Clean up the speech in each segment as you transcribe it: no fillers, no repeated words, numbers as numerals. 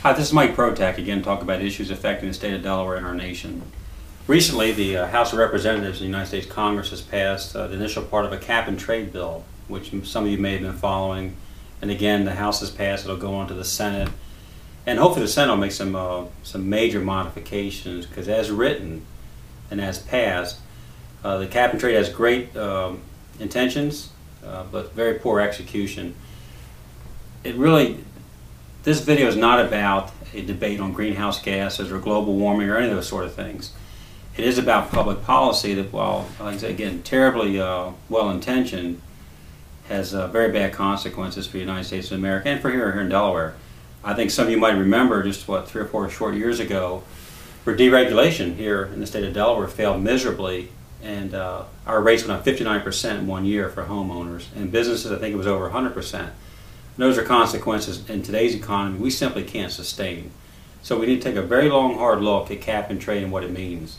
Hi, this is Mike Protack again, talking about issues affecting the state of Delaware and our nation. Recently, the House of Representatives in the United States Congress has passed the initial part of a cap and trade bill, which some of you may have been following. And again, the House has passed, it'll go on to the Senate. And hopefully the Senate will make some major modifications, because as written and as passed, the cap and trade has great intentions, but very poor execution. This video is not about a debate on greenhouse gases or global warming or any of those sort of things. It is about public policy that, while, like I say again, terribly well-intentioned, has very bad consequences for the United States of America and for here in Delaware. I think some of you might remember just, 3 or 4 short years ago, where deregulation here in the state of Delaware failed miserably, and our rates went up 59% in 1 year for homeowners, and businesses, I think it was over 100%. Those are consequences in today's economy we simply can't sustain. So we need to take a very long, hard look at cap and trade and what it means.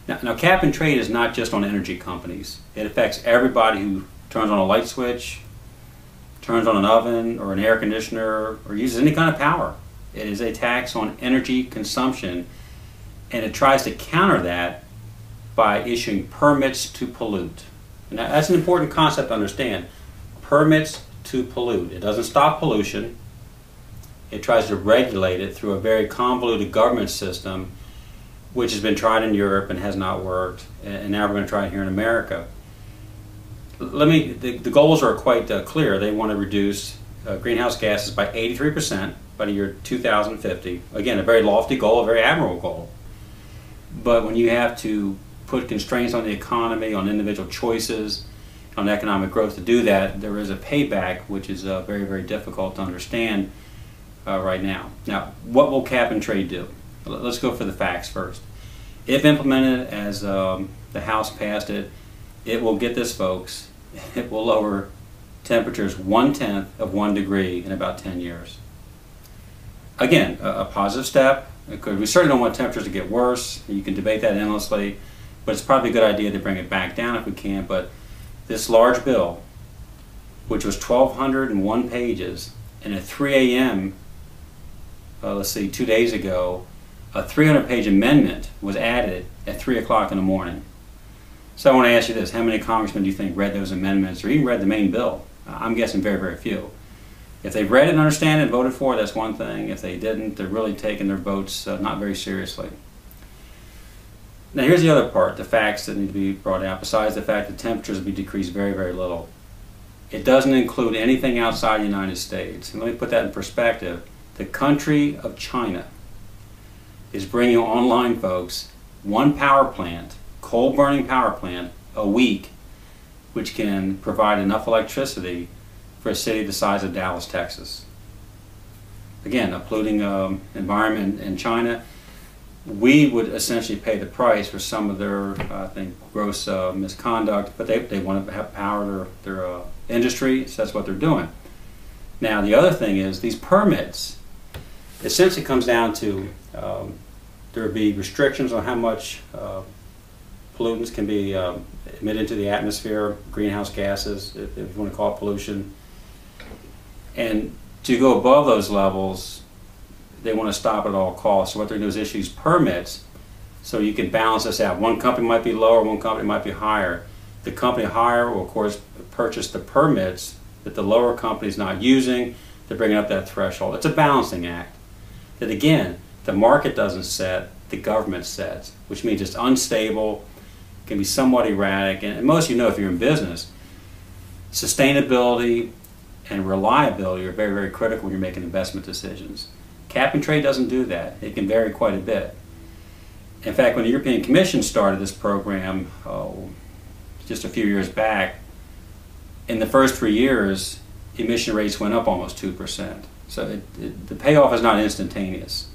Now cap and trade is not just on energy companies. It affects everybody who turns on a light switch, turns on an oven or an air conditioner, or uses any kind of power. It is a tax on energy consumption, and it tries to counter that by issuing permits to pollute. Now that's an important concept to understand. Permits to pollute. It doesn't stop pollution. It tries to regulate it through a very convoluted government system, which has been tried in Europe and has not worked, and now we're going to try it here in America. The goals are quite clear. They want to reduce greenhouse gases by 83% by the year 2050. Again, a very lofty goal, a very admirable goal. But when you have to put constraints on the economy, on individual choices, on economic growth to do that, there is a payback which is very, very difficult to understand right now. Now, what will cap and trade do? Let's go for the facts first. If implemented as the House passed it, it will get this, folks, it will lower temperatures 1/10 of 1 degree in about 10 years. Again, a positive step, because we certainly don't want temperatures to get worse. You can debate that endlessly, but it's probably a good idea to bring it back down if we can. But this large bill, which was 1,201 pages, and at 3 a.m., let's see, 2 days ago, a 300-page amendment was added at 3 o'clock in the morning. So I want to ask you this: how many congressmen do you think read those amendments or even read the main bill? I'm guessing very, very few. If they read it and understand it and voted for it, that's one thing. If they didn't, they're really taking their votes not very seriously. Now here's the other part, the facts that need to be brought out, besides the fact that temperatures will be decreased very, very little. It doesn't include anything outside the United States. And let me put that in perspective. The country of China is bringing online, folks, 1 power plant, coal-burning power plant, a week, which can provide enough electricity for a city the size of Dallas, Texas. Again, a polluting environment in China. We would essentially pay the price for some of their, I think, gross misconduct, but they want to have power their industry, so that's what they're doing. Now, the other thing is these permits, essentially comes down to there would be restrictions on how much pollutants can be emitted into the atmosphere, greenhouse gases, if you want to call it pollution. And to go above those levels, they want to stop at all costs. So what they're going to do is issue permits so you can balance this out. One company might be lower, one company might be higher. The company higher will, of course, purchase the permits that the lower company is not using to bring up that threshold. It's a balancing act that, again, the market doesn't set, the government sets, which means it's unstable, can be somewhat erratic, and most of you know, if you're in business, sustainability and reliability are very, very critical when you're making investment decisions. Cap and trade doesn't do that. It can vary quite a bit. In fact, when the European Commission started this program just a few years back, in the first 3 years, emission rates went up almost 2%. So the payoff is not instantaneous.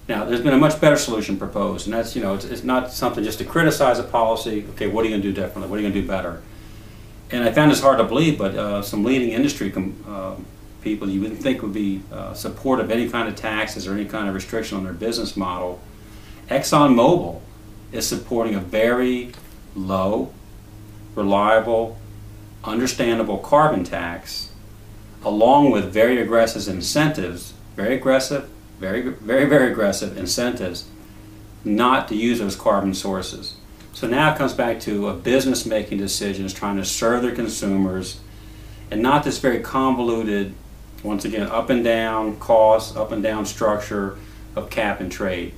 Now, there's been a much better solution proposed, and that's, it's not something just to criticize a policy. Okay, what are you going to do differently? What are you going to do better? And I found this hard to believe, but some leading industry people you wouldn't think would be supportive of any kind of taxes or any kind of restriction on their business model. ExxonMobil is supporting a very low, reliable, understandable carbon tax, along with very aggressive incentives very aggressive, very aggressive incentives not to use those carbon sources. So now it comes back to a business making decisions, trying to serve their consumers, and not this very convoluted, once again, up and down costs, up and down structure of cap and trade.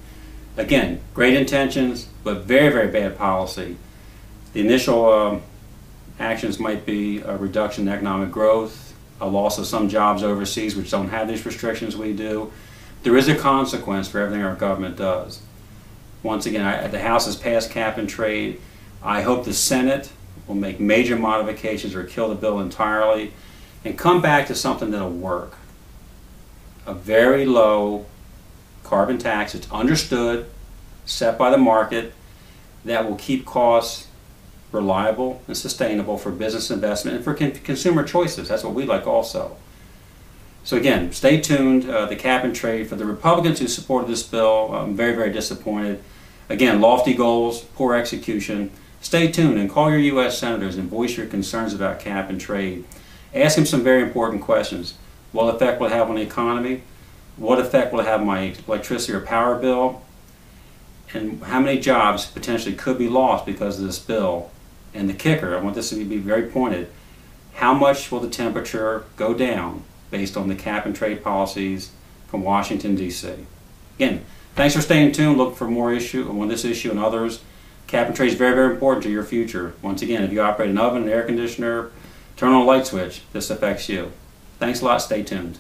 Again, great intentions, but very bad policy. The initial actions might be a reduction in economic growth, a loss of some jobs overseas which don't have these restrictions we do. There is a consequence for everything our government does. Once again, the House has passed cap and trade. I hope the Senate will make major modifications or kill the bill entirely and come back to something that'll work. A very low carbon tax, it's understood, set by the market, that will keep costs reliable and sustainable for business investment and for consumer choices. That's what we like also. So again, stay tuned. The cap and trade, for the Republicans who supported this bill, I'm very disappointed. Again, lofty goals, poor execution. Stay tuned and call your U.S. senators and voice your concerns about cap and trade. Ask them some very important questions. What effect will it have on the economy? What effect will it have on my electricity or power bill? And how many jobs potentially could be lost because of this bill? And the kicker, I want this to be very pointed, how much will the temperature go down based on the cap and trade policies from Washington, D.C.? Again, thanks for staying tuned. Look for more on this issue and others. Cap and trade is very important to your future. Once again, if you operate an oven, an air conditioner, turn on a light switch, this affects you. Thanks a lot. Stay tuned.